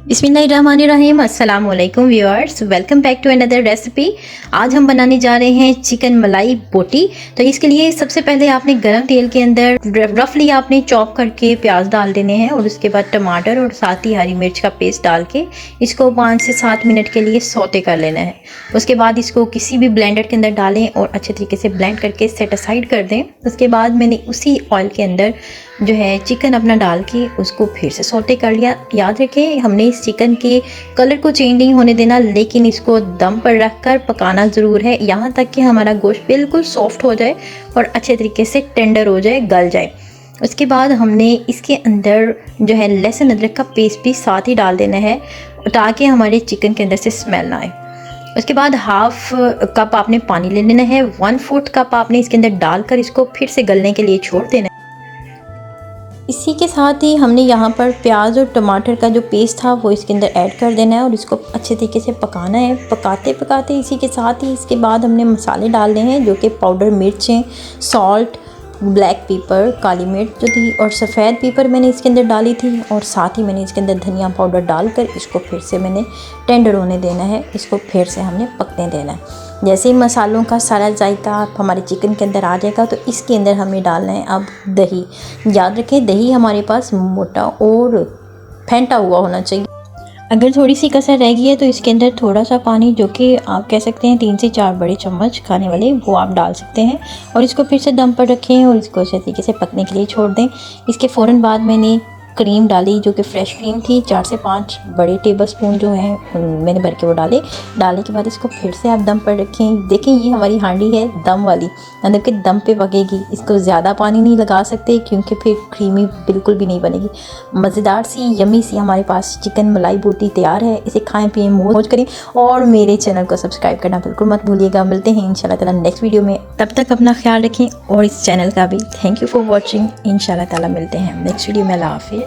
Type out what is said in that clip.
बिस्मिल्लाहिर्रहमानिर्रहीम। अस्सलाम वालेकुम viewers, welcome back to another recipe. आज हम बनाने जा रहे हैं चिकन मलाई बोटी। तो इसके लिए सबसे पहले आपने गरम तेल के अंदर रफली आपने चॉप करके प्याज डाल देने हैं और उसके बाद टमाटर और साथ ही हरी मिर्च का पेस्ट डाल के इसको 5 से 7 मिनट के लिए सौते कर लेना है। उसके बाद इसको किसी भी ब्लेंडर के अंदर डालें और अच्छे तरीके से ब्लेंड करके सेट असाइड कर दें। उसके बाद मैंने उसी ऑयल के अंदर जो है चिकन अपना डाल के उसको फिर से सौटे कर लिया। याद रखें, हमने इस चिकन के कलर को चेंज नहीं होने देना, लेकिन इसको दम पर रखकर पकाना ज़रूर है यहाँ तक कि हमारा गोश्त बिल्कुल सॉफ्ट हो जाए और अच्छे तरीके से टेंडर हो जाए, गल जाए। उसके बाद हमने इसके अंदर जो है लहसुन अदरक का पेस्ट भी साथ ही डाल देना है ताकि हमारे चिकन के अंदर से स्मेल ना आए। उसके बाद हाफ कप आपने पानी ले लेना है, 1/4 कप आपने इसके अंदर डालकर इसको फिर से गलने के लिए छोड़ देना है। इसी के साथ ही हमने यहाँ पर प्याज और टमाटर का जो पेस्ट था वो इसके अंदर ऐड कर देना है और इसको अच्छे तरीके से पकाना है। पकाते पकाते इसी के साथ ही इसके बाद हमने मसाले डालने हैं जो कि पाउडर मिर्चें, सॉल्ट, ब्लैक पेपर, काली मिर्च जो थी और सफ़ेद पेपर मैंने इसके अंदर डाली थी और साथ ही मैंने इसके अंदर धनिया पाउडर डालकर इसको फिर से मैंने टेंडर होने देना है। इसको फिर से हमने पकने देना है। जैसे ही मसालों का सारा जायका हमारे चिकन के अंदर आ जाएगा तो इसके अंदर हमें डालना है अब दही। याद रखें, दही हमारे पास मोटा और फेंटा हुआ होना चाहिए। अगर थोड़ी सी कसर रह गई है तो इसके अंदर थोड़ा सा पानी, जो कि आप कह सकते हैं 3 से 4 बड़े चम्मच खाने वाले, वो आप डाल सकते हैं और इसको फिर से दम पर रखें और इसको अच्छे तरीके से पकने के लिए छोड़ दें। इसके फ़ौरन बाद मैंने क्रीम डाली जो कि फ्रेश क्रीम थी, 4 से 5 बड़े टेबलस्पून जो हैं मैंने भर के वो डालने के बाद इसको फिर से आप दम पर रखें। देखें, ये हमारी हांडी है दम वाली, मतलब कि दम पे पकेगी। इसको ज़्यादा पानी नहीं लगा सकते क्योंकि फिर क्रीमी बिल्कुल भी नहीं बनेगी। मज़ेदार सी यमी सी हमारे पास चिकन मलाई बोटी तैयार है। इसे खाएं पिएं मौज करें और मेरे चैनल को सब्सक्राइब करना बिल्कुल मत भूलिएगा। मिलते हैं इंशाल्लाह ताला नेक्स्ट वीडियो में। तब तक अपना ख्याल रखें और इस चैनल का भी थैंक यू फॉर वॉचिंग। इंशाल्लाह ताला मिलते हैं नेक्स्ट वीडियो में। अल्लाह हाफ़िज़।